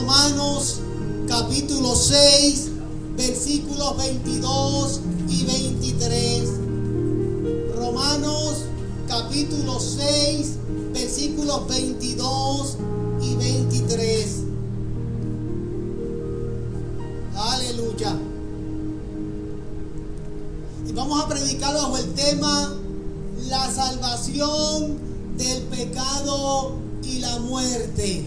Romanos capítulo 6, versículos 22 y 23. Romanos capítulo 6, versículos 22 y 23. Aleluya. Y vamos a predicar bajo el tema la salvación del pecado y la muerte.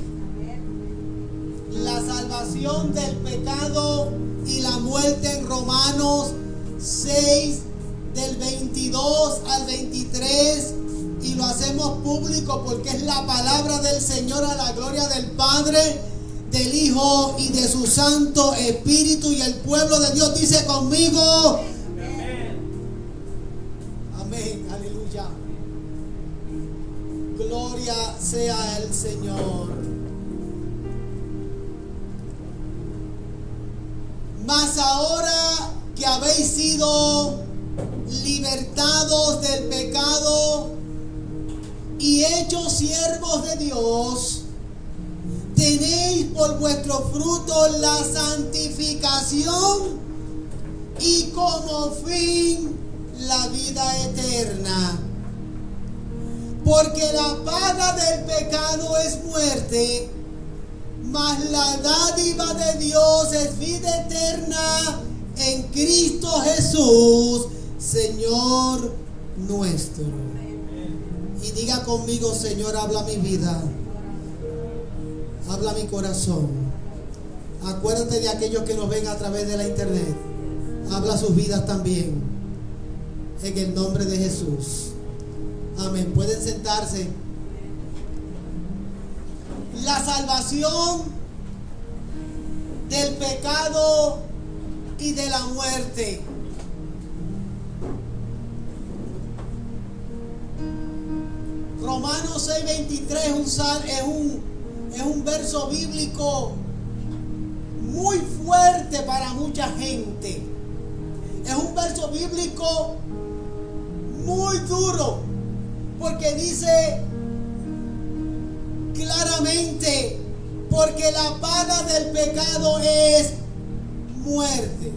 La salvación del pecado y la muerte en Romanos 6 del 22 al 23, y lo hacemos público porque es la palabra del Señor a la gloria del Padre, del Hijo y de su Santo Espíritu. Y el pueblo de Dios dice conmigo: amén. Amén, aleluya. Gloria sea el Señor. Mas ahora que habéis sido libertados del pecado y hechos siervos de Dios, tenéis por vuestro fruto la santificación y como fin la vida eterna. Porque la paga del pecado es muerte, mas la dádiva de Dios es vida eterna en Cristo Jesús, Señor nuestro. Y diga conmigo: Señor, habla mi vida, habla mi corazón. Acuérdate de aquellos que nos ven a través de la internet. Habla sus vidas también, en el nombre de Jesús. Amén. Pueden sentarse. La salvación del pecado y de la muerte. Romanos 6:23 es un verso bíblico muy fuerte para mucha gente. Es un verso bíblico muy duro, porque dice claramente: porque la paga del pecado es muerte.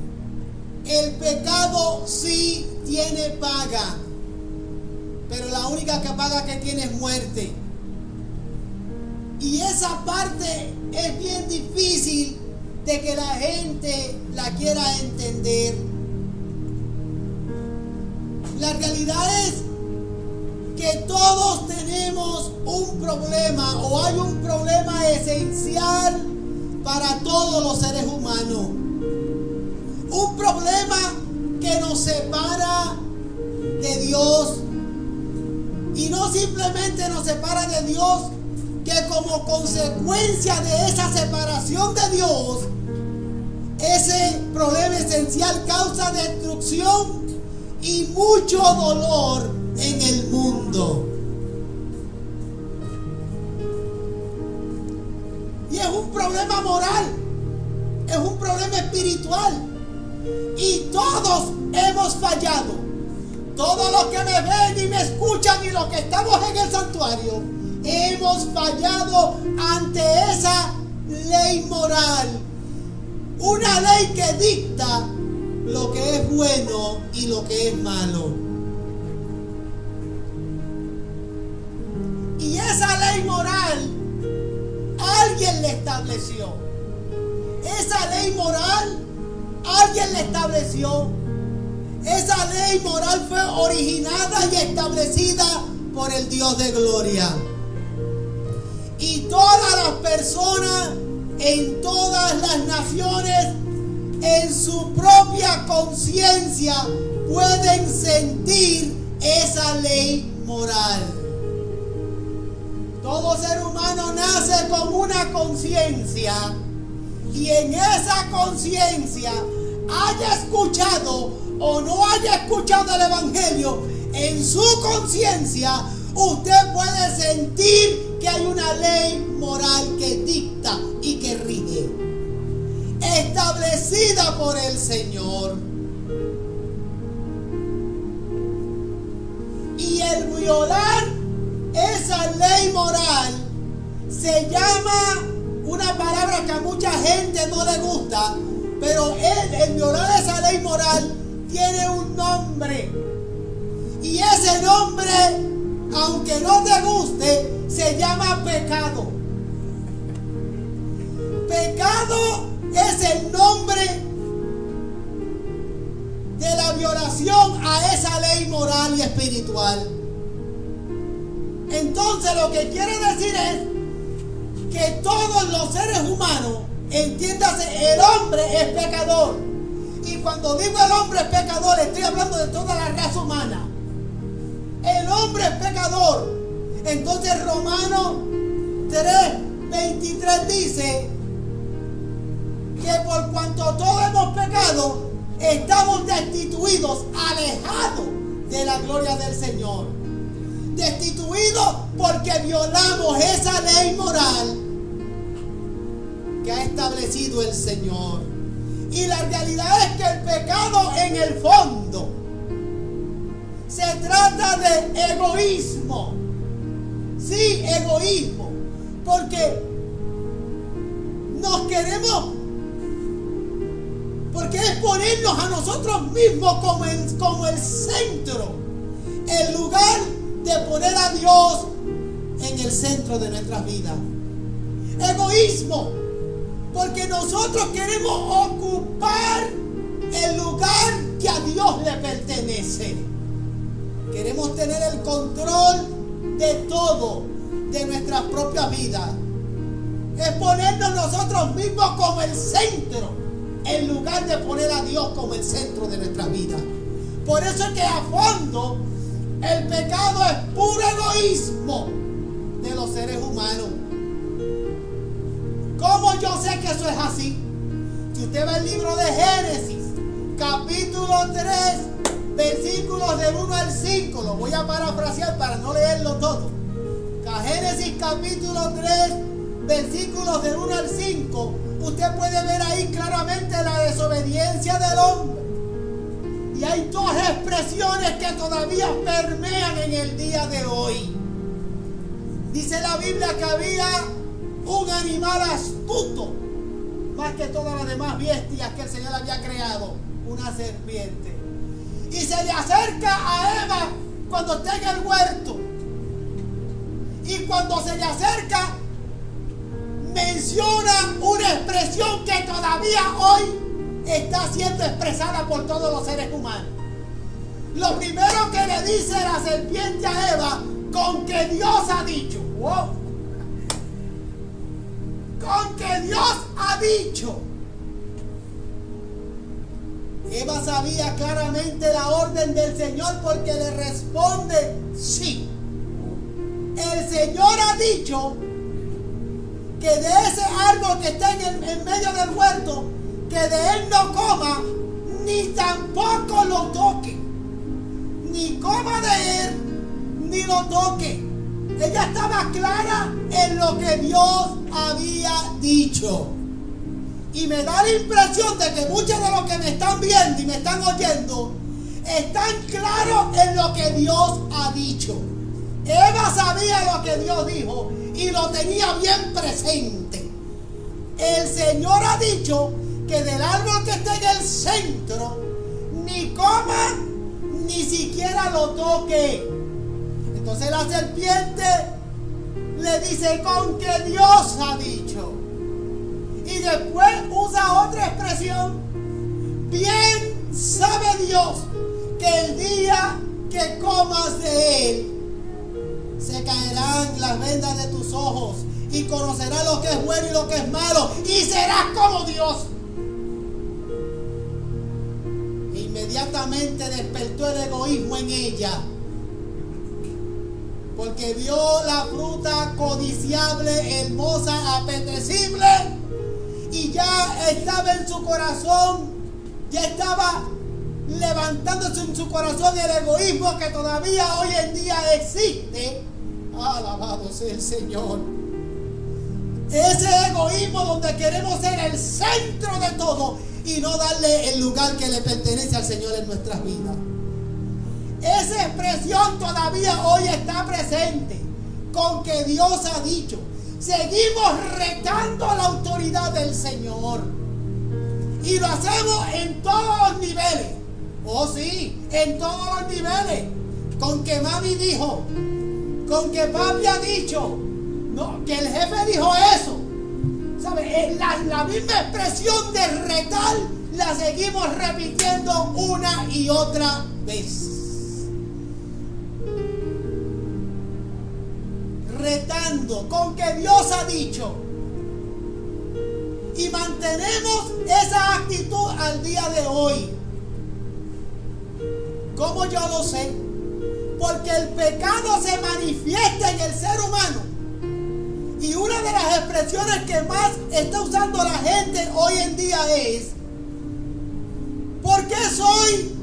El pecado sí tiene paga, pero la única paga que tiene es muerte. Y esa parte es bien difícil de que la gente la quiera entender. La realidad es que todos tenemos un problema, o hay un problema esencial para todos los seres humanos. Un problema que nos separa de Dios. Y no simplemente nos separa de Dios, que como consecuencia de esa separación de Dios, ese problema esencial causa destrucción y mucho dolor en el mundo. Y es un problema moral, es un problema espiritual, y todos hemos fallado. Todos los que me ven y me escuchan y los que estamos en el santuario hemos fallado ante esa ley moral, una ley que dicta lo que es bueno y lo que es malo. Y esa ley moral alguien la estableció. Esa ley moral alguien la estableció. Esa ley moral fue originada y establecida por el Dios de gloria. Y todas las personas en todas las naciones, en su propia conciencia, pueden sentir esa ley moral. Todo ser humano nace con una conciencia, y en esa conciencia, haya escuchado o no haya escuchado el Evangelio, en su conciencia usted puede sentir que hay una ley moral que dicta y que rige, establecida por el Señor. Y el violar esa ley moral se llama una palabra que a mucha gente no le gusta, pero el violar esa ley moral tiene un nombre. Y ese nombre, aunque no te guste, se llama pecado. Pecado es el nombre de la violación a esa ley moral y espiritual. Entonces lo que quiere decir es que todos los seres humanos, entiéndase, el hombre es pecador. Y cuando digo el hombre es pecador, estoy hablando de toda la raza humana. El hombre es pecador. Entonces Romanos 3:23 dice que por cuanto todos hemos pecado, estamos destituidos, alejados de la gloria del Señor. Destituidos porque violamos esa ley moral que ha establecido el Señor. Y la realidad es que el pecado en el fondo se trata de egoísmo. Sí, egoísmo. Porque nos queremos, porque es ponernos a nosotros mismos como el centro, el lugar de poner a Dios en el centro de nuestras vidas. Egoísmo, porque nosotros queremos ocupar el lugar que a Dios le pertenece. Queremos tener el control de todo, de nuestras propias vidas. Es ponernos nosotros mismos como el centro, en lugar de poner a Dios como el centro de nuestra vida. Por eso es que a fondo el pecado es puro egoísmo de los seres humanos. ¿Cómo yo sé que eso es así? Si usted va al libro de Génesis, capítulo 3, versículos del 1 al 5, lo voy a parafrasear para no leerlo todo. Génesis capítulo 3, versículos del 1 al 5, usted puede ver ahí claramente la desobediencia del hombre. Y hay dos expresiones que todavía permean en el día de hoy. Dice la Biblia que había un animal astuto, más que todas las demás bestias que el Señor había creado, una serpiente. Y se le acerca a Eva cuando está en el huerto. Y cuando se le acerca, menciona una expresión que todavía hoy está siendo expresada por todos los seres humanos. Lo primero que le dice la serpiente a Eva, con que Dios ha dicho. ¡Wow! Con que Dios ha dicho. Eva sabía claramente la orden del Señor porque le responde sí. El Señor ha dicho que de ese árbol que está en medio del huerto, que de él no coma, ni tampoco lo toque. Ni coma de él, ni lo toque. Ella estaba clara en lo que Dios había dicho. Y me da la impresión de que muchos de los que me están viendo y me están oyendo están claros en lo que Dios ha dicho. Eva sabía lo que Dios dijo y lo tenía bien presente. El Señor ha dicho que del árbol que está en el centro ni coma ni siquiera lo toque. Entonces la serpiente le dice, con que Dios ha dicho. Y después usa otra expresión. Bien sabe Dios que el día que comas de él, se caerán las vendas de tus ojos y conocerás lo que es bueno y lo que es malo y serás como Dios. E inmediatamente despertó el egoísmo en ella, porque vio la fruta codiciable, hermosa, apetecible, y ya estaba en su corazón, ya estaba levantándose en su corazón el egoísmo que todavía hoy en día existe. Alabado sea el Señor. Ese egoísmo donde queremos ser el centro de todo y no darle el lugar que le pertenece al Señor en nuestras vidas. Esa expresión todavía hoy está presente. Con que Dios ha dicho. seguimos retando la autoridad del Señor. Y lo hacemos en todos los niveles. Oh sí, en todos los niveles. Con que mami dijo, con que papi ha dicho, no, que el jefe dijo eso. ¿Sabe? La misma expresión de retar la seguimos repitiendo una y otra vez. Retando con que Dios ha dicho. Y mantenemos esa actitud al día de hoy. ¿Cómo yo lo sé? Porque el pecado se manifiesta en el ser humano. Y una de las expresiones que más está usando la gente hoy en día es: ¿por qué soy?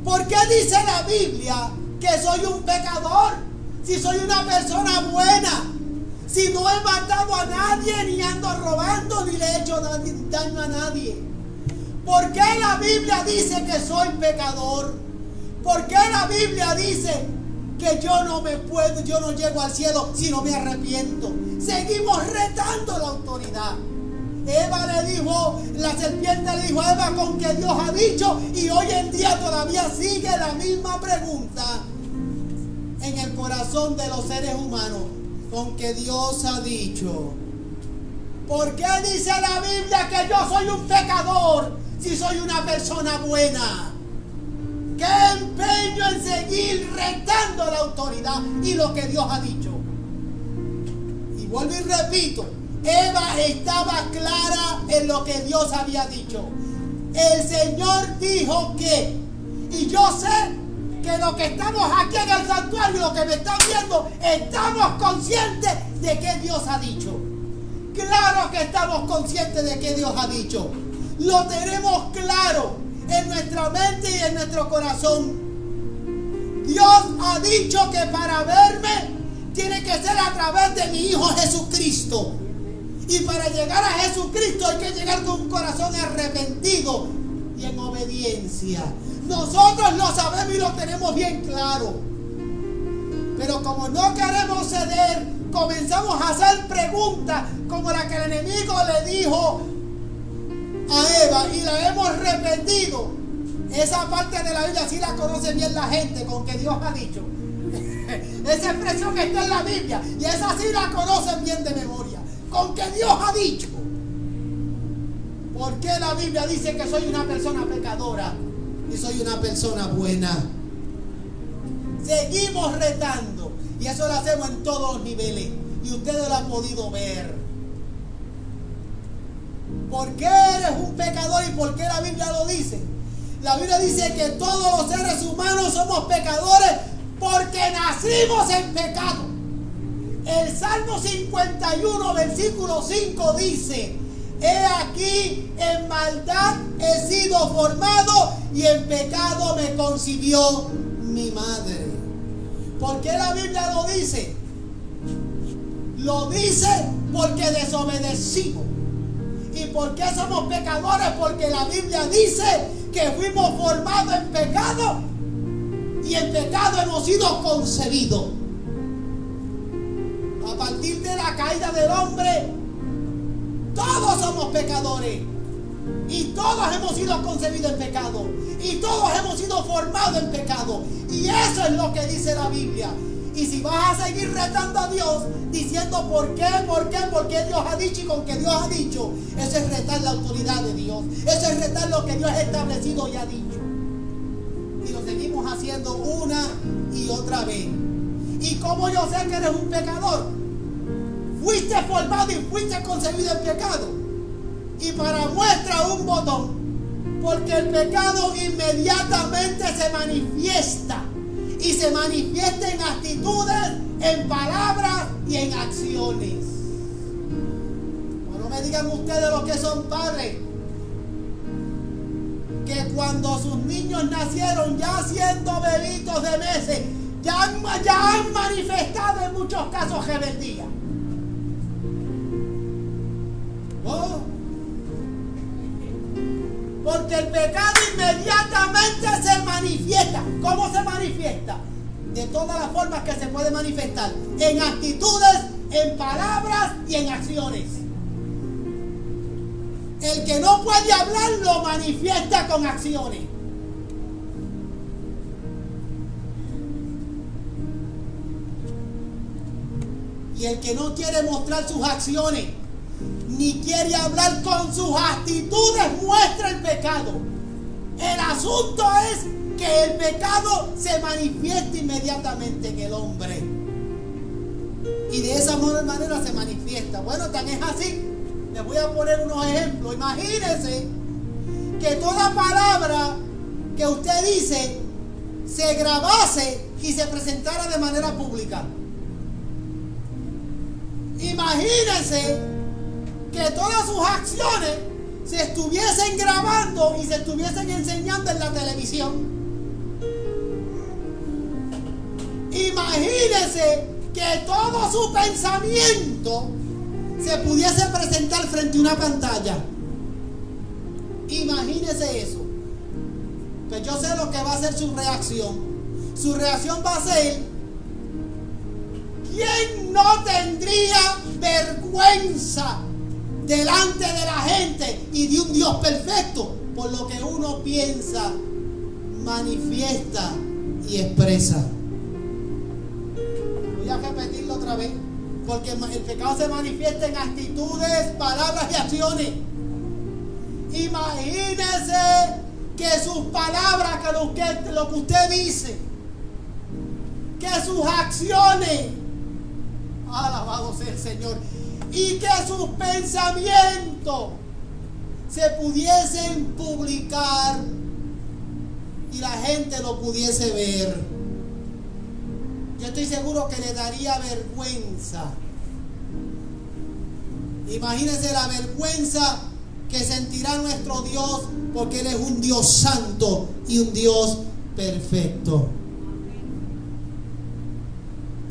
¿Por qué dice la Biblia que soy un pecador? Si soy una persona buena. Si no he matado a nadie, ni ando robando, ni le he hecho daño a nadie. ¿Por qué la Biblia dice que soy pecador? ¿Por qué la Biblia dice que yo no llego al cielo si no me arrepiento? Seguimos retando la autoridad. La serpiente le dijo a Eva con que Dios ha dicho, y hoy en día todavía sigue la misma pregunta en el corazón de los seres humanos. Con que Dios ha dicho. ¿Por qué dice la Biblia que yo soy un pecador si soy una persona buena? ¿Qué empeño en seguir retando la autoridad y lo que Dios ha dicho? Y vuelvo y repito, Eva estaba clara en lo que Dios había dicho. El Señor dijo que, y yo sé que los que estamos aquí en el santuario, los que me están viendo, estamos conscientes de que Dios ha dicho. Claro que estamos conscientes de que Dios ha dicho. Lo tenemos claro en nuestra mente y en nuestro corazón. Dios ha dicho que para verme tiene que ser a través de mi Hijo Jesucristo. Y para llegar a Jesucristo hay que llegar con un corazón arrepentido y en obediencia. Nosotros lo sabemos y lo tenemos bien claro. Pero como no queremos ceder, comenzamos a hacer preguntas como la que el enemigo le dijo a Eva y la hemos repetido. Esa parte de la Biblia sí la conoce bien la gente, con que Dios ha dicho. Esa expresión está en la Biblia y esa sí la conocen bien de memoria. Con que Dios ha dicho. ¿Por qué la Biblia dice que soy una persona pecadora y soy una persona buena? Seguimos retando y eso lo hacemos en todos los niveles y ustedes lo han podido ver. ¿Por qué eres un pecador y por qué la Biblia lo dice? La Biblia dice que todos los seres humanos somos pecadores porque nacimos en pecado. El Salmo 51 versículo 5 dice: he aquí, en maldad he sido formado y en pecado me concibió mi madre. ¿Por qué la Biblia lo dice? Lo dice porque desobedecimos. ¿Y por qué somos pecadores? Porque la Biblia dice que fuimos formados en pecado y en pecado hemos sido concebidos. A partir de la caída del hombre, todos somos pecadores y todos hemos sido concebidos en pecado y todos hemos sido formados en pecado, y eso es lo que dice la Biblia. Y si vas a seguir retando a Dios diciendo por qué Dios ha dicho y con que Dios ha dicho, eso es retar la autoridad de Dios, eso es retar lo que Dios ha establecido y ha dicho, y lo seguimos haciendo una y otra vez. ¿Y cómo yo sé que eres un pecador? Fuiste formado y fuiste concebido en pecado. Y para muestra un botón, porque el pecado inmediatamente se manifiesta. Y se manifiesta en actitudes, en palabras y en acciones. No me digan ustedes los que son padres, que cuando sus niños nacieron, ya siendo bebitos de meses, ya han manifestado en muchos casos rebeldía. ¿Oh? Porque el pecado inmediatamente se manifiesta. ¿Cómo se manifiesta? De todas las formas que se puede manifestar. En actitudes, en palabras y en acciones. El que no puede hablar lo manifiesta con acciones. Y el que no quiere mostrar sus acciones, ni quiere hablar con sus actitudes, muestra el pecado. El asunto es que el pecado se manifiesta inmediatamente en el hombre. Y de esa manera se manifiesta. Bueno, tan es así. Les voy a poner unos ejemplos. Imagínense que toda palabra que usted dice se grabase y se presentara de manera pública. Imagínense que todas sus acciones se estuviesen grabando y se estuviesen enseñando en la televisión. Imagínense que todo su pensamiento se pudiese presentar frente a una pantalla. Imagínese eso. Pues yo sé lo que va a ser su reacción. Su reacción va a ser: ¿quién no tendría vergüenza delante de la gente y de un Dios perfecto por lo que uno piensa, manifiesta y expresa? Voy a repetirlo otra vez, porque el pecado se manifiesta en actitudes, palabras y acciones. Imagínese que sus palabras, que lo que usted dice, que sus acciones, alabado sea el Señor, y que sus pensamientos se pudiesen publicar y la gente lo pudiese ver. Yo estoy seguro que le daría vergüenza. Imagínense la vergüenza que sentirá nuestro Dios, porque Él es un Dios santo y un Dios perfecto.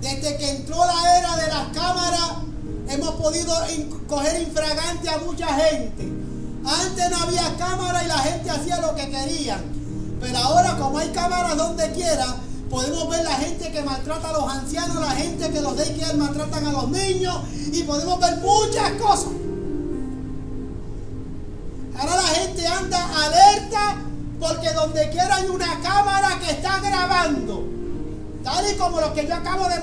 Desde que entró la era de las cámaras, hemos podido coger infragante a mucha gente. Antes no había cámara y la gente hacía lo que querían. Pero ahora, como hay cámaras donde quiera, podemos ver la gente que maltrata a los ancianos, la gente que los daycare maltratan a los niños, y podemos ver muchas cosas. Ahora la gente anda alerta porque donde quiera hay una cámara que está grabando, tal y como los que yo acabo de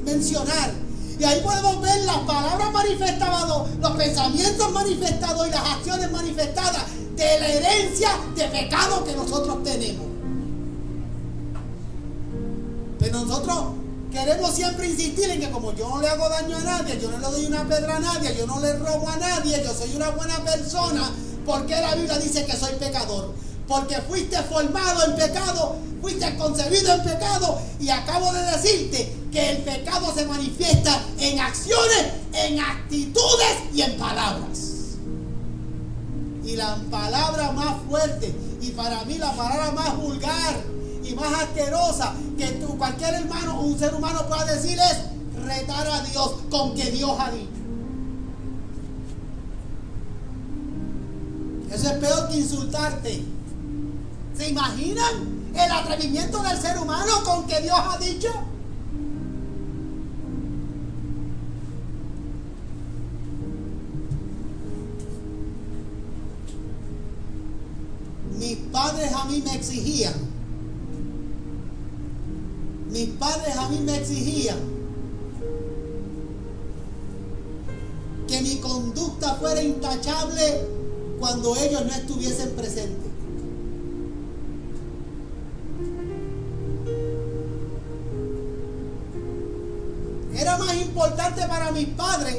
mencionar. Y ahí podemos ver las palabras manifestadas, los pensamientos manifestados y las acciones manifestadas de la herencia de pecado que nosotros tenemos. Pero nosotros queremos siempre insistir en que como yo no le hago daño a nadie, yo no le doy una pedra a nadie, yo no le robo a nadie, yo soy una buena persona. ¿Por qué la Biblia dice que soy pecador? Porque fuiste formado en pecado, fuiste concebido en pecado, y acabo de decirte que el pecado se manifiesta en acciones, en actitudes y en palabras. Y la palabra más fuerte, y para mí la palabra más vulgar y más asquerosa que cualquier hermano o un ser humano pueda decir es retar a Dios con que Dios ha dicho. Eso es peor que insultarte. ¿Se imaginan el atrevimiento del ser humano con que Dios ha dicho? Mis padres a mí me exigían. Mis padres a mí me exigían que mi conducta fuera intachable cuando ellos no estuviesen presentes. Era más importante para mis padres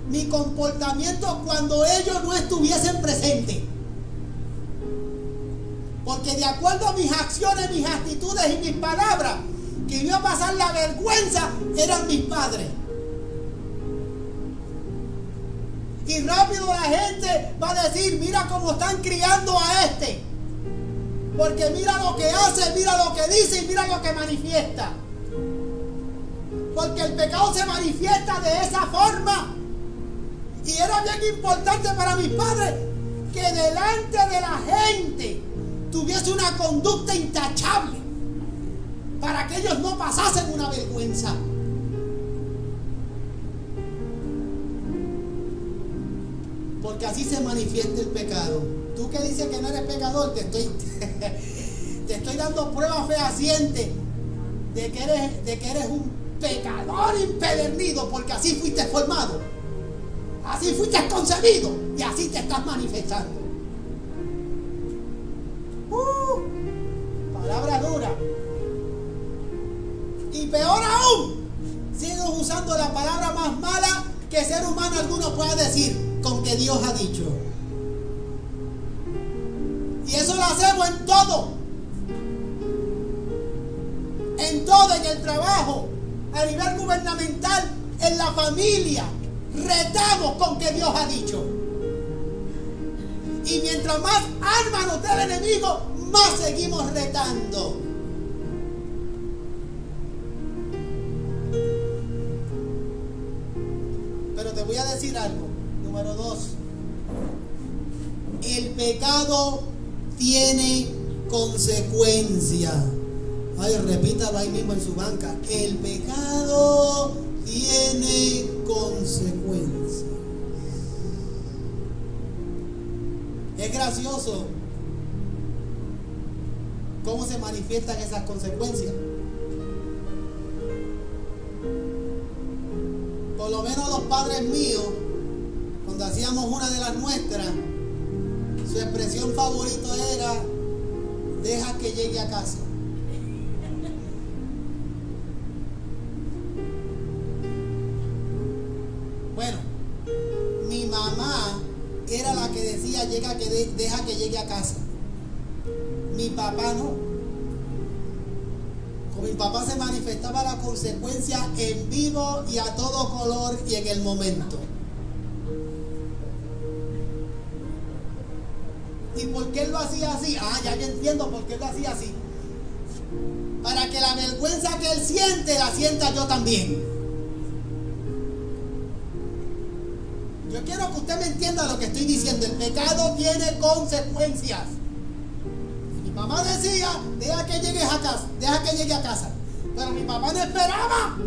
mi comportamiento cuando ellos no estuviesen presentes. Porque de acuerdo a mis acciones, mis actitudes y mis palabras, que iba a pasar la vergüenza eran mis padres. Y rápido la gente va a decir: mira cómo están criando a este, porque mira lo que hace, mira lo que dice y mira lo que manifiesta. Porque el pecado se manifiesta de esa forma. Y era bien importante para mis padres que delante de la gente tuviese una conducta intachable, para que ellos no pasasen una vergüenza. porque así se manifiesta el pecado. Tú que dices que no eres pecador, te estoy dando pruebas fehacientes de que eres un pecador impedernido, porque así fuiste formado, así fuiste concebido y así te estás manifestando. Palabra dura. Y peor aún, siguen usando la palabra más mala que ser humano alguno pueda decir, con que Dios ha dicho. Y eso lo hacemos en todo, en el trabajo, a nivel gubernamental, en la familia. Retamos con que Dios ha dicho. Y mientras más armas nos dé el enemigo, más seguimos retando. Pero te voy a decir algo. Número 2. El pecado tiene consecuencia. Ay, repítalo ahí mismo en su banca. El pecado tiene consecuencias. Es gracioso cómo se manifiestan esas consecuencias. Por lo menos los padres míos, cuando hacíamos una de las nuestras, su expresión favorita era: deja que llegue a casa. Bueno, mi mamá era la que decía: deja que llegue a casa. Mi papá no. Con mi papá se manifestaba la consecuencia en vivo y a todo color y en el momento. ¿Y por qué él lo hacía así? Ya yo entiendo por qué él lo hacía así. Para que la vergüenza que él siente, la sienta yo también. Yo quiero que usted me entienda lo que estoy diciendo. El pecado tiene consecuencias. Mi mamá decía: deja que llegues a casa, deja que llegue a casa. Pero mi papá no esperaba.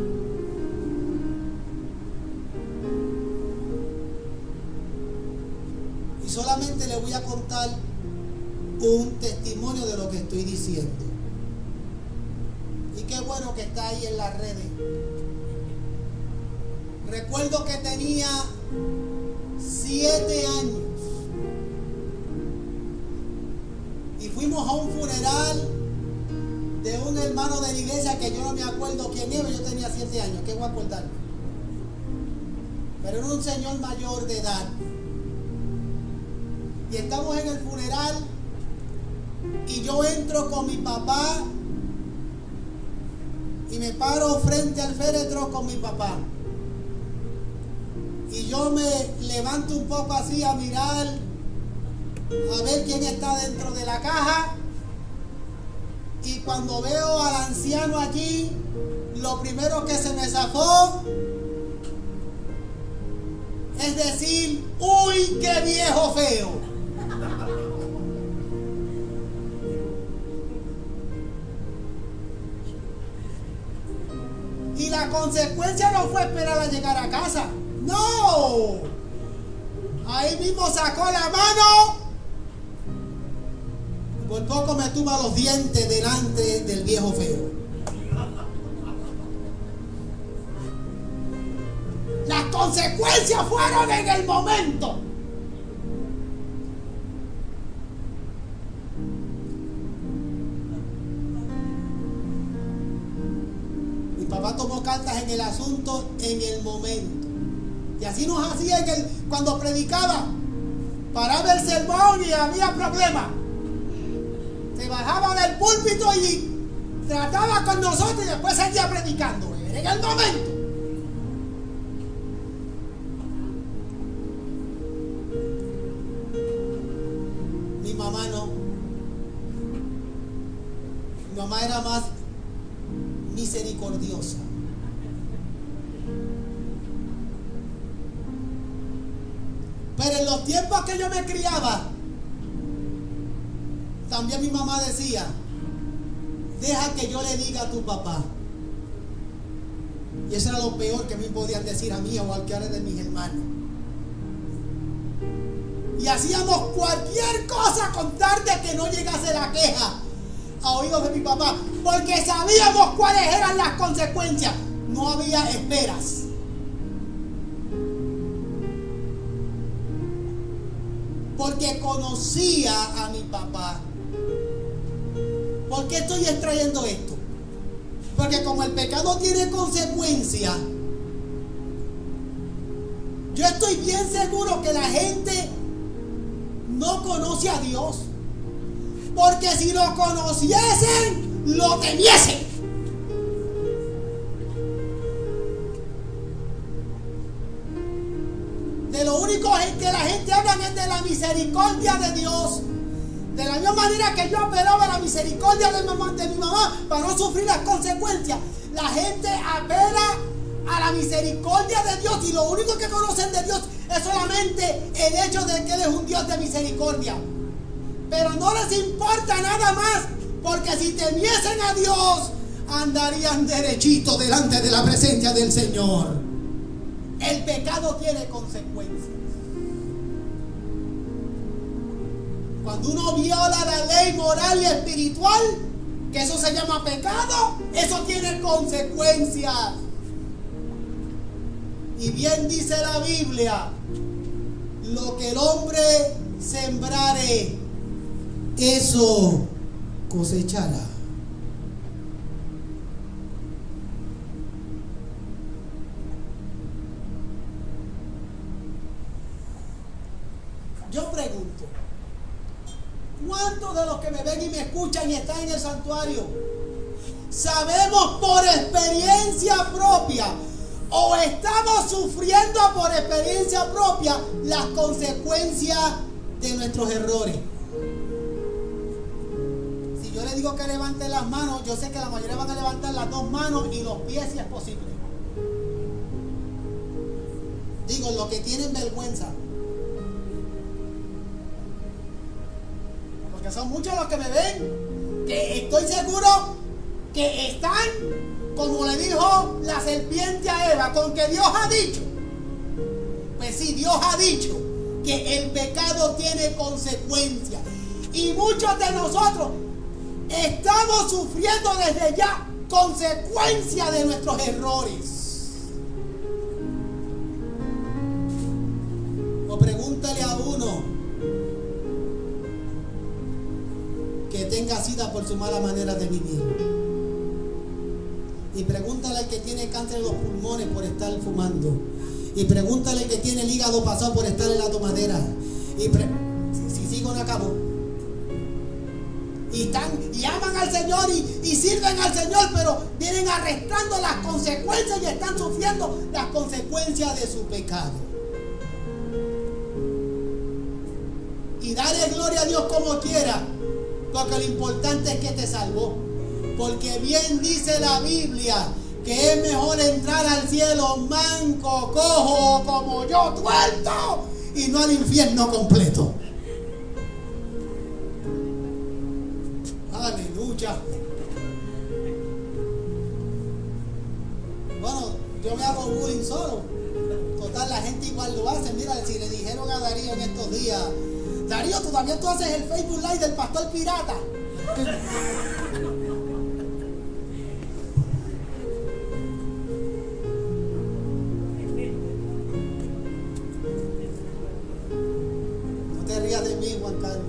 Y solamente le voy a contar un testimonio de lo que estoy diciendo. Y qué bueno que está ahí en las redes. Recuerdo que tenía 7 años. Y fuimos a un funeral de un hermano de la iglesia que yo no me acuerdo quién era. Yo tenía 7 años, ¿qué voy a acordarme? Pero era un señor mayor de edad. Y estamos en el funeral y yo entro con mi papá y me paro frente al féretro con mi papá. Y yo me levanto un poco así a mirar, a ver quién está dentro de la caja. Y cuando veo al anciano allí, lo primero que se me zafó es decir: ¡uy, qué viejo feo! Y la consecuencia no fue esperar a llegar a casa. ¡No! Ahí mismo sacó la mano. Por poco me tumba los dientes delante del viejo feo. Las consecuencias fueron en el momento. Mi papá tomó cartas en el asunto en el momento. Y así nos hacía cuando predicaba. Paraba el sermón y había problema. Se bajaba del púlpito y trataba con nosotros y después seguía predicando. En el momento. Mi mamá no. Mi mamá era más misericordiosa. Pero en los tiempos que yo me criaba, también mi mamá decía: deja que yo le diga a tu papá. Y eso era lo peor que me podían decir a mí o a cualquiera de mis hermanos. y hacíamos cualquier cosa con tal de que no llegase la queja a oídos de mi papá, porque sabíamos cuáles eran las consecuencias. No había esperas. Porque conocía a mi papá. ¿Por qué estoy extrayendo esto? Porque como el pecado tiene consecuencias, yo estoy bien seguro que la gente no conoce a Dios. Porque si lo conociesen, lo temiesen. De lo único que la gente habla es de la misericordia de Dios. De la misma manera que yo apelaba a la misericordia de mi mamá para no sufrir las consecuencias, la gente apela a la misericordia de Dios, y lo único que conocen de Dios es solamente el hecho de que Él es un Dios de misericordia. Pero no les importa nada más, porque si temiesen a Dios, andarían derechito delante de la presencia del Señor. El pecado tiene consecuencias. Cuando uno viola la ley moral y espiritual, que eso se llama pecado, eso tiene consecuencias. Y bien dice la Biblia: lo que el hombre sembrare, eso cosechará. Yo pregunto, ¿cuántos de los que me ven y me escuchan y están en el santuario sabemos por experiencia propia, o estamos sufriendo por experiencia propia, las consecuencias de nuestros errores? Si yo les digo que levanten las manos, yo sé que la mayoría van a levantar las dos manos y los pies si es posible. Digo, los que tienen vergüenza. Porque son muchos los que me ven, que estoy seguro que están, como le dijo la serpiente a Eva, con que Dios ha dicho. Pues sí, Dios ha dicho que el pecado tiene consecuencias. Y muchos de nosotros estamos sufriendo desde ya consecuencias de nuestros errores. O pregúntale a uno que tenga sida por su mala manera de vivir. Y pregúntale al que tiene cáncer en los pulmones por estar fumando. Y pregúntale al que tiene el hígado pasado por estar en la tomadera. Si sigo no acabo. Y aman al Señor y sirven al Señor, pero vienen arrastrando las consecuencias y están sufriendo las consecuencias de su pecado. Y dale gloria a Dios como quiera, porque lo importante es que te salvó. Porque bien dice la Biblia que es mejor entrar al cielo manco, cojo, como yo, tuerto, y no al infierno completo. Aleluya. Bueno, yo me hago bullying solo. Total, la gente igual lo hace. Mira, si le dijeron a Darío en estos días: Darío, todavía tú haces el Facebook Live del pastor pirata. No te rías de mí, Juan Carlos.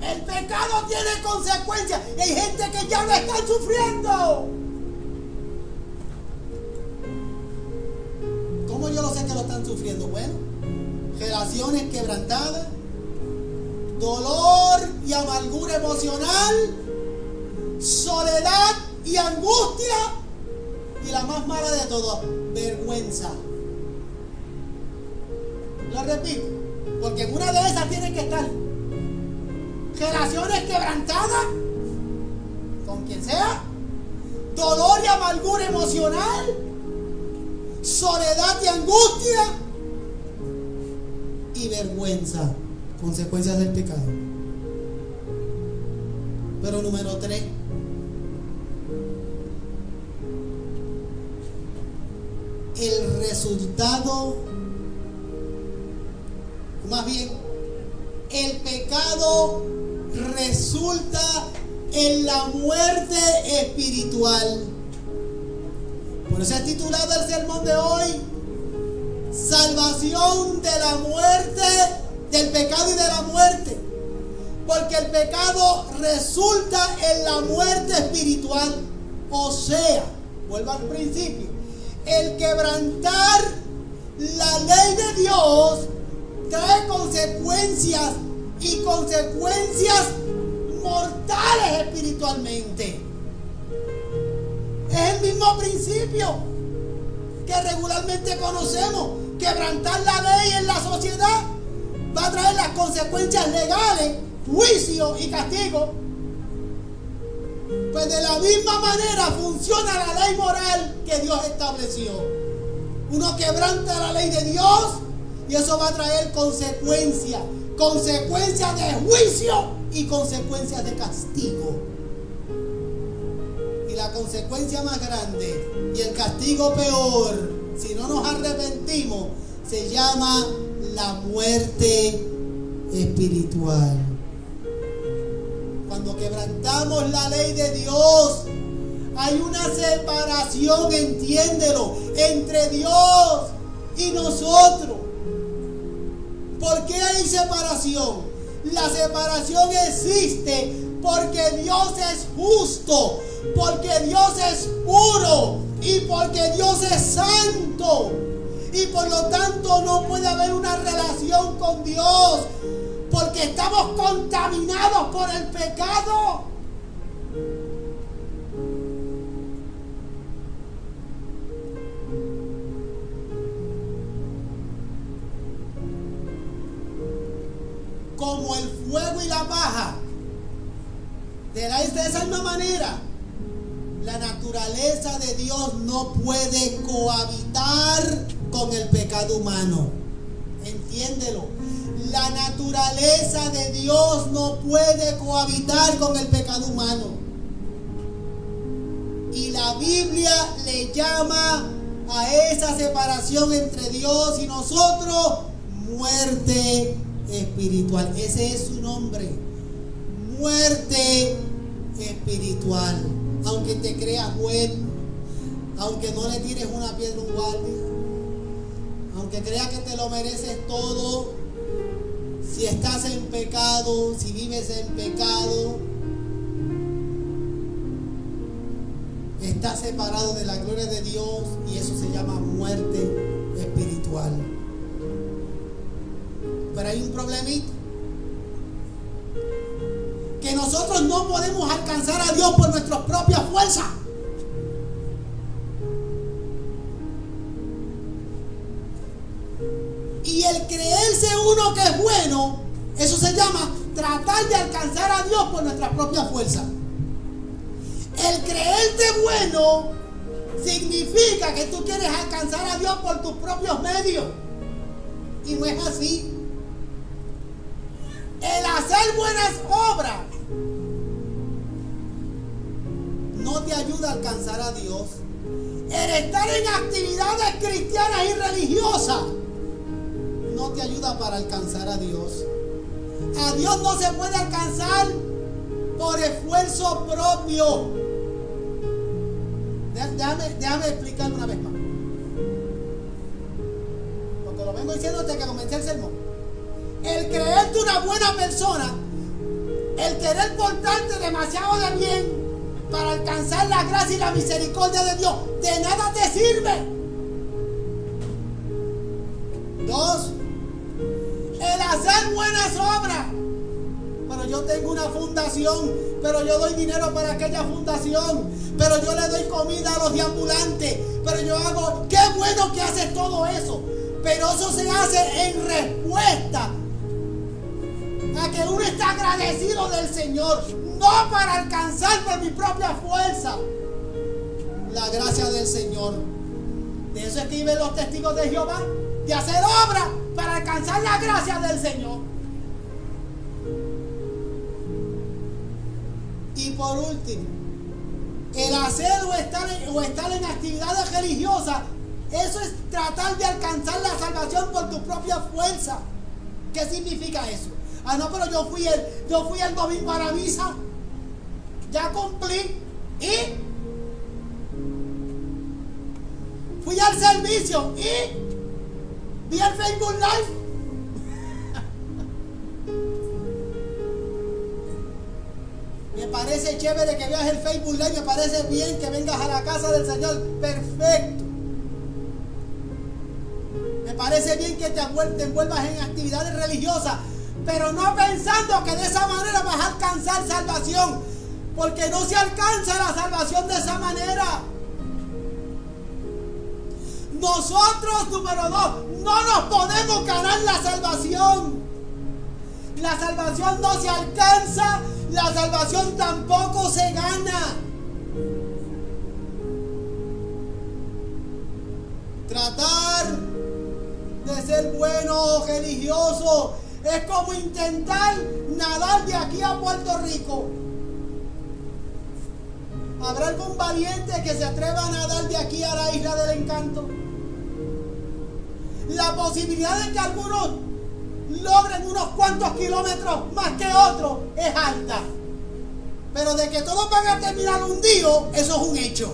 El pecado tiene consecuencias y hay gente que ya lo están sufriendo. ¿Cómo yo lo sé que lo están sufriendo? Bueno, relaciones quebrantadas, dolor y amargura emocional, soledad y angustia, y la más mala de todas, vergüenza. Lo repito, porque en una de esas tiene que estar. Relaciones quebrantadas, con quien sea, dolor y amargura emocional, soledad y angustia, y vergüenza, consecuencias del pecado. Pero número 3, el resultado Más bien, el pecado resulta en la muerte espiritual. Por eso es titulado el sermón de hoy: salvación de la muerte, del pecado y de la muerte. Porque el pecado resulta en la muerte espiritual. O sea, vuelvo al principio, el quebrantar la ley de Dios trae consecuencias, y consecuencias mortales espiritualmente. Es el mismo principio que regularmente conocemos. Quebrantar la ley en la sociedad va a traer las consecuencias legales, juicio y castigo. Pues de la misma manera funciona la ley moral que Dios estableció. Uno quebranta la ley de Dios y eso va a traer consecuencias. Consecuencias de juicio y consecuencias de castigo. Y la consecuencia más grande y el castigo peor, si no nos arrepentimos, se llama la muerte espiritual. Cuando quebrantamos la ley de Dios, hay una separación, entiéndelo, entre Dios y nosotros. ¿Por qué hay separación? La separación existe porque Dios es justo, porque Dios es puro y porque Dios es santo. Y por lo tanto no puede haber una relación con Dios, porque estamos contaminados por el pecado. Como el fuego y la paja, de esa misma manera, la naturaleza de Dios no puede cohabitar con el pecado humano. Entiéndelo. La naturaleza de Dios no puede cohabitar con el pecado humano. Y la Biblia le llama a esa separación entre Dios y nosotros muerte espiritual. Ese es su nombre, muerte espiritual. Aunque te creas bueno, aunque no le tires una piedra a un guardia, aunque creas que te lo mereces todo, si estás en pecado, si vives en pecado, estás separado de la gloria de Dios, y eso se llama muerte espiritual. Pero hay un problemita, que nosotros no podemos alcanzar a Dios por nuestras propias fuerzas. Y el creerse uno que es bueno, eso se llama tratar de alcanzar a Dios por nuestras propias fuerzas. El creerte bueno significa que tú quieres alcanzar a Dios por tus propios medios. Y no es así. El hacer buenas obras no te ayuda a alcanzar a Dios. El estar en actividades cristianas y religiosas no te ayuda para alcanzar a Dios. A Dios no se puede alcanzar por esfuerzo propio. Déjame explicarlo una vez más, porque lo vengo diciendo desde que comencé el sermón. El creerte una buena persona, el querer portarte demasiado de bien para alcanzar la gracia y la misericordia de Dios, de nada te sirve. 2, el hacer buenas obras. Pero yo tengo una fundación, pero yo doy dinero para aquella fundación, pero yo le doy comida a los deambulantes, pero yo hago, qué bueno que haces todo eso, pero eso se hace en respuesta a que uno está agradecido del Señor, no para alcanzar por mi propia fuerza la gracia del Señor. De eso escriben los testigos de Jehová, de hacer obras para alcanzar la gracia del Señor. Y por último, el hacer o estar en actividades religiosas, eso es tratar de alcanzar la salvación por tu propia fuerza. ¿Qué significa eso? Ah, no, pero yo fui el domingo a la misa. Ya cumplí. Y fui al servicio. Y vi el Facebook Live. Me parece chévere que veas el Facebook Live. Me parece bien que vengas a la casa del Señor. Perfecto. Me parece bien que te envuelvas en actividades religiosas, pero no pensando que de esa manera vas a alcanzar salvación, porque no se alcanza la salvación de esa manera. Nosotros, número 2, no nos podemos ganar la salvación. La salvación no se alcanza, la salvación tampoco se gana. Tratar de ser bueno o religioso es como intentar nadar de aquí a Puerto Rico. ¿Habrá algún valiente que se atreva a nadar de aquí a la Isla del Encanto? La posibilidad de que algunos logren unos cuantos kilómetros más que otros es alta, pero de que todos van a terminar hundidos, eso es un hecho.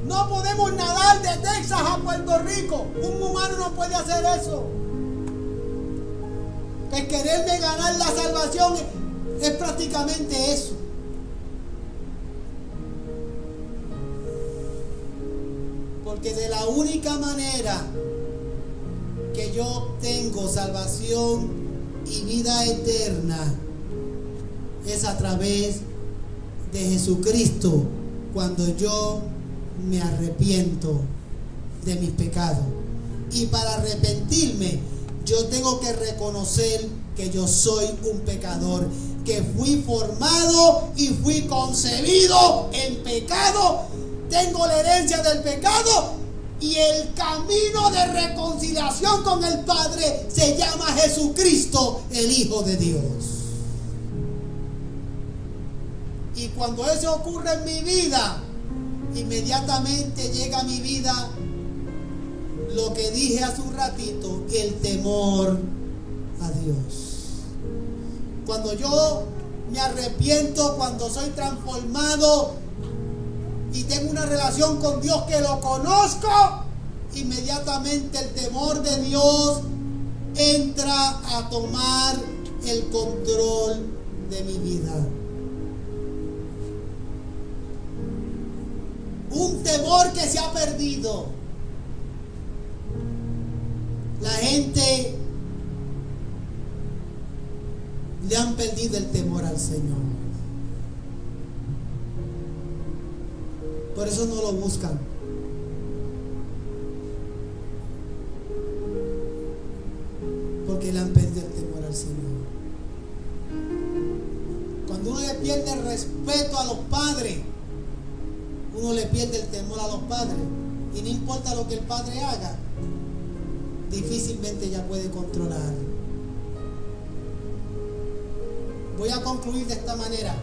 No podemos nadar de Texas a Puerto Rico. Un humano no puede hacer eso. El quererme ganar la salvación es prácticamente eso. Porque de la única manera que yo obtengo salvación y vida eterna es a través de Jesucristo, cuando yo me arrepiento de mis pecados. Y para arrepentirme, yo tengo que reconocer que yo soy un pecador, que fui formado y fui concebido en pecado. Tengo la herencia del pecado y el camino de reconciliación con el Padre se llama Jesucristo, el Hijo de Dios. Y cuando eso ocurre en mi vida, inmediatamente llega a mi vida lo que dije hace un ratito, el temor a Dios. Cuando yo me arrepiento, cuando soy transformado y tengo una relación con Dios que lo conozco, inmediatamente el temor de Dios entra a tomar el control de mi vida. Un temor que se ha perdido. La gente le han perdido el temor al Señor. Por eso no lo buscan. Porque le han perdido el temor al Señor. Cuando uno le pierde el respeto a los padres, uno le pierde el temor a los padres. Y no importa lo que el padre haga, difícilmente ya puede controlar. Voy a concluir de esta manera.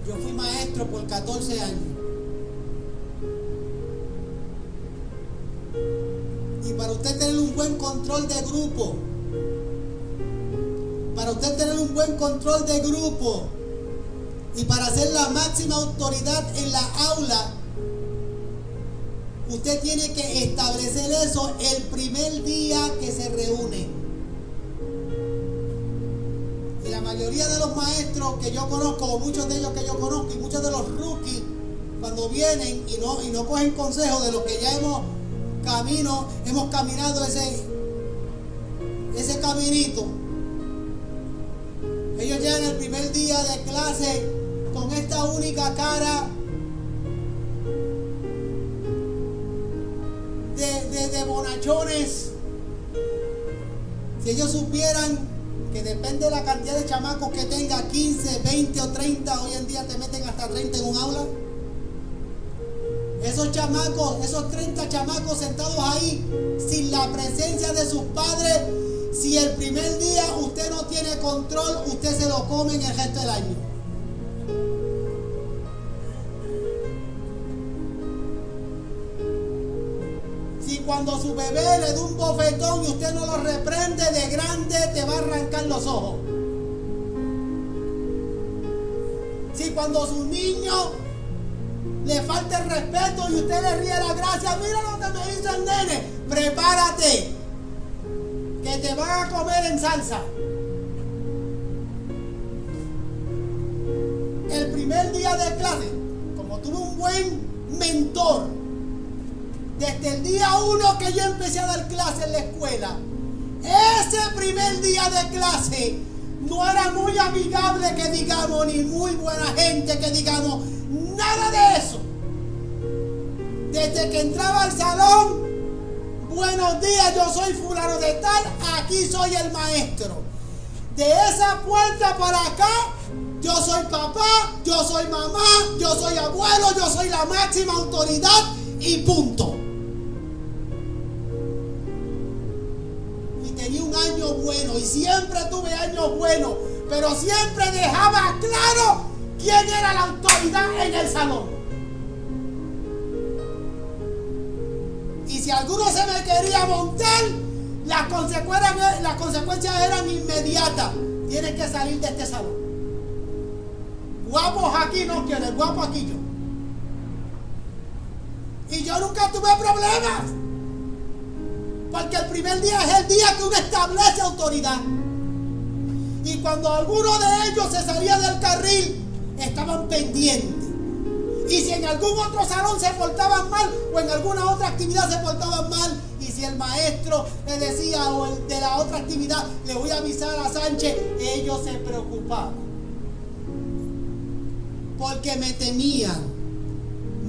Yo fui maestro por 14 años. Y para usted tener un buen control de grupo, y para ser la máxima autoridad en la aula, usted tiene que establecer eso el primer día que se reúne. Y la mayoría de los maestros que yo conozco, o muchos de ellos que yo conozco, y muchos de los rookies, cuando vienen y no cogen consejo de los que ya hemos caminado ese caminito, ellos llegan el primer día de clase con esta única cara de bonachones. Si ellos supieran que depende de la cantidad de chamacos que tenga, 15, 20 o 30, hoy en día te meten hasta 30 en un aula. Esos chamacos, esos 30 chamacos sentados ahí sin la presencia de sus padres, si el primer día usted no tiene control, usted se lo come en el resto del año. cuando su bebé le da un bofetón y usted no lo reprende, de grande te va a arrancar los ojos. Si cuando su niño le falta el respeto y usted le ríe la gracia, mira lo que me hizo el nene, prepárate, que te van a comer en salsa. El primer día de clase, como tuve un buen mentor, desde el día 1 que yo empecé a dar clase en la escuela, ese primer día de clase no era muy amigable que digamos, ni muy buena gente que digamos, nada de eso. Desde que entraba al salón, buenos días, yo soy fulano de tal, aquí soy el maestro. De esa puerta para acá, yo soy papá, yo soy mamá, yo soy abuelo, yo soy la máxima autoridad y punto. Y tenía un año bueno y siempre tuve años buenos, pero siempre dejaba claro quién era la autoridad en el salón. Y si alguno se me quería montar, las consecuencias eran inmediatas. Tienes que salir de este salón. Guapos aquí no quieren, guapo aquí yo. Y yo nunca tuve problemas, porque el primer día es el día que uno establece autoridad. Y cuando alguno de ellos se salía del carril, estaban pendientes. Y si en algún otro salón se portaban mal, o en alguna otra actividad se portaban mal, y si el maestro le decía, o el de la otra actividad, le voy a avisar a Sánchez, ellos se preocupaban. Porque me temían,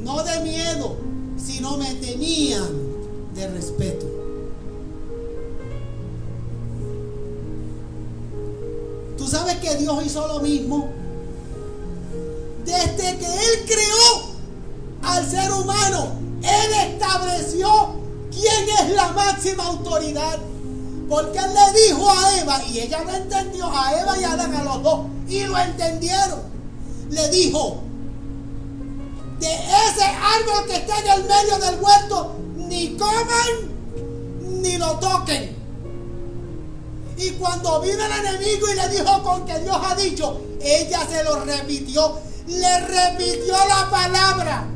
no de miedo, sino me tenían de respeto. ¿Tú sabes que Dios hizo lo mismo? Desde que Él creó al ser humano, Él estableció quién es la máxima autoridad. Porque Él le dijo a Eva, y ella lo entendió, a Eva y a Adán, a los dos, y lo entendieron. Le dijo, de ese árbol que está en el medio del huerto, ni coman, ni lo toquen. Y cuando vino el enemigo y le dijo con que Dios ha dicho, ella se lo repitió, le repitió la palabra.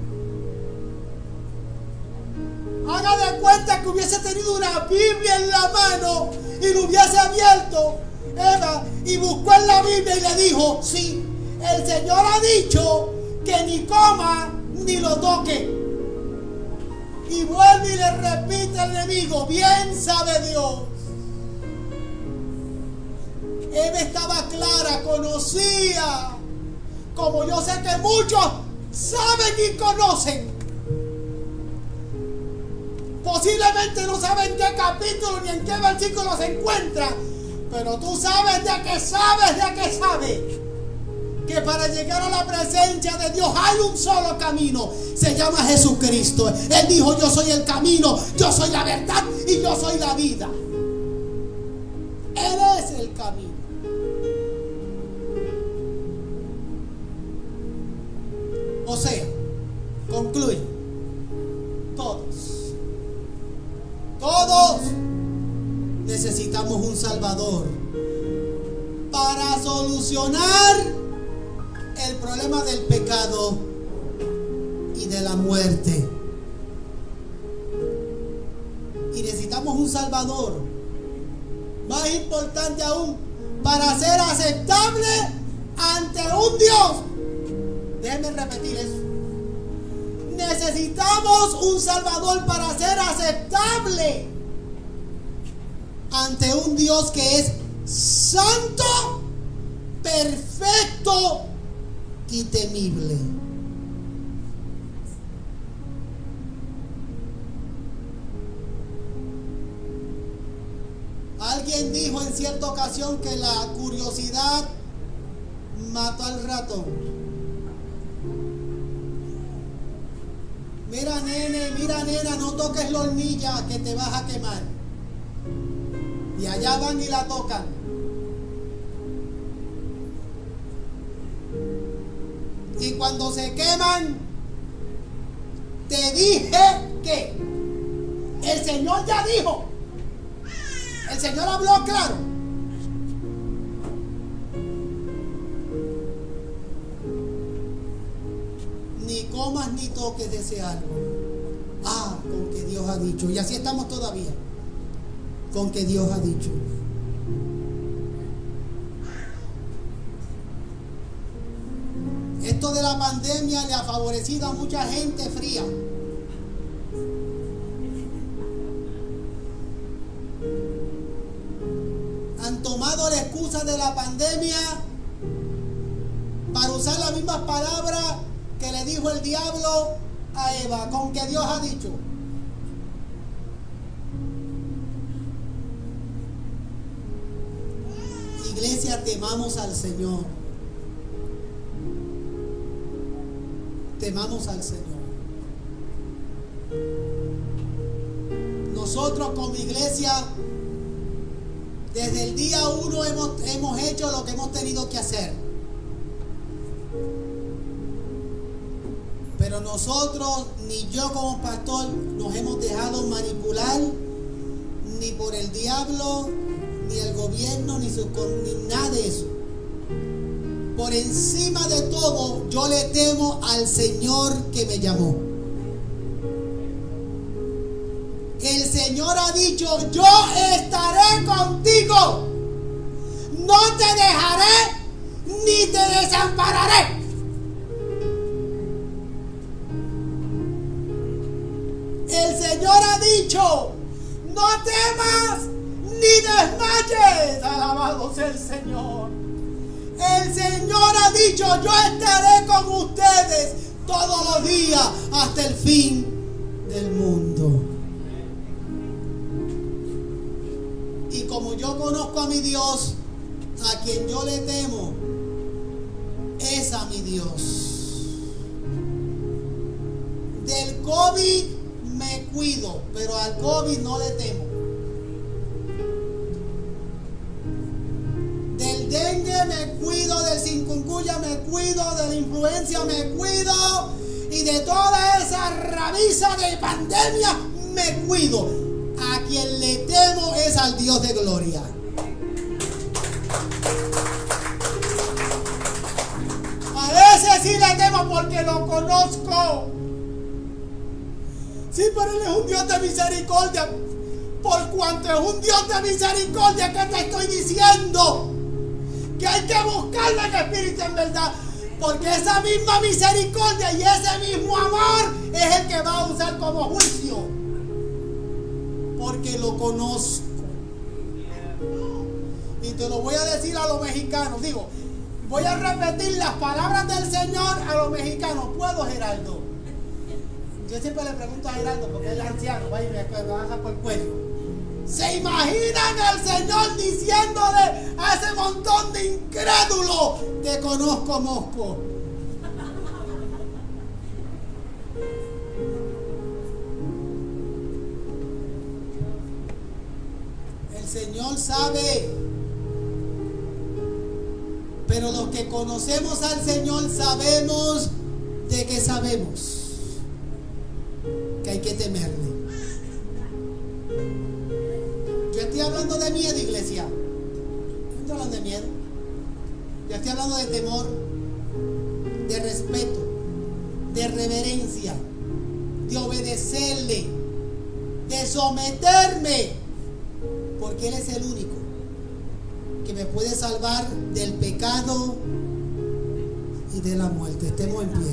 Haga de cuenta que hubiese tenido una Biblia en la mano y lo hubiese abierto Eva y buscó en la Biblia y le dijo, sí, el Señor ha dicho que ni coma ni lo toque. Y vuelve y le repite al enemigo, bien sabe Dios. Eva estaba clara, conocía, como yo sé que muchos saben y conocen. Posiblemente no saben qué capítulo ni en qué versículo se encuentra, pero tú sabes de que sabes que para llegar a la presencia de Dios hay un solo camino, se llama Jesucristo. Él dijo, yo soy el camino, yo soy la verdad y yo soy la vida. Él es el camino. O sea, concluye, todos necesitamos un Salvador para solucionar el problema del pecado y de la muerte. Y necesitamos un Salvador, más importante aún, para ser aceptable ante un Dios. Déjenme repetir eso. Necesitamos un Salvador para ser aceptable ante un Dios que es santo, perfecto y temible. Alguien dijo en cierta ocasión que la curiosidad mató al ratón. Mira nene, mira nena, no toques la hornilla que te vas a quemar. Y allá van y la tocan. Y cuando se queman, te dije que El Señor ya dijo. El Señor habló claro. Ni comas ni toques de ese árbol. Con que Dios ha dicho. Y así estamos todavía. Con que Dios ha dicho. Esto de la pandemia le ha favorecido a mucha gente fría. Han tomado la excusa de la pandemia para usar las mismas palabras que le dijo el diablo a Eva, con que Dios ha dicho. Iglesia, temamos al Señor. Temamos al Señor. Nosotros como iglesia, desde el día 1 hemos hecho lo que hemos tenido que hacer. Pero nosotros, ni yo como pastor, nos hemos dejado manipular ni por el diablo, ni el gobierno, ni nada de eso. Por encima de todo, yo le temo al Señor que me llamó. El Señor ha dicho, yo estaré contigo. No te dejaré ni te desampararé. El Señor ha dicho, no temas ni desmayes. Alabado sea el Señor. El Señor ha dicho, yo estaré con ustedes todos los días hasta el fin del mundo. Y como yo conozco a mi Dios, a quien yo le temo, es a mi Dios. Del COVID me cuido, pero al COVID no le temo. Del dengue me cuido, del chikungunya me cuido, de la influenza me cuido, y de toda esa rabiza de pandemia me cuido. A quien le temo es al Dios de gloria. A ese sí le temo porque lo conozco. Sí, pero Él es un Dios de misericordia. Por cuanto es un Dios de misericordia, ¿qué te estoy diciendo? Que hay que buscarlo en espíritu en verdad. Porque esa misma misericordia y ese mismo amor es el que va a usar como juicio. Porque lo conozco. Y te lo voy a decir a los mexicanos. Digo, voy a repetir las palabras del Señor a los mexicanos. ¿Puedo, Gerardo? Yo siempre le pregunto a Gerardo, porque él es anciano, va y me baja por el cuello. ¿Se imaginan al Señor diciéndole a ese montón de incrédulos, te conozco, mosco? El Señor sabe, pero los que conocemos al Señor sabemos de que sabemos que hay que temerle. Yo estoy hablando de miedo, iglesia. No estoy hablando de miedo. Yo estoy hablando de temor, de respeto, de reverencia, de obedecerle, de someterme, porque Él es el único que me puede salvar del pecado y de la muerte. Estemos en pie.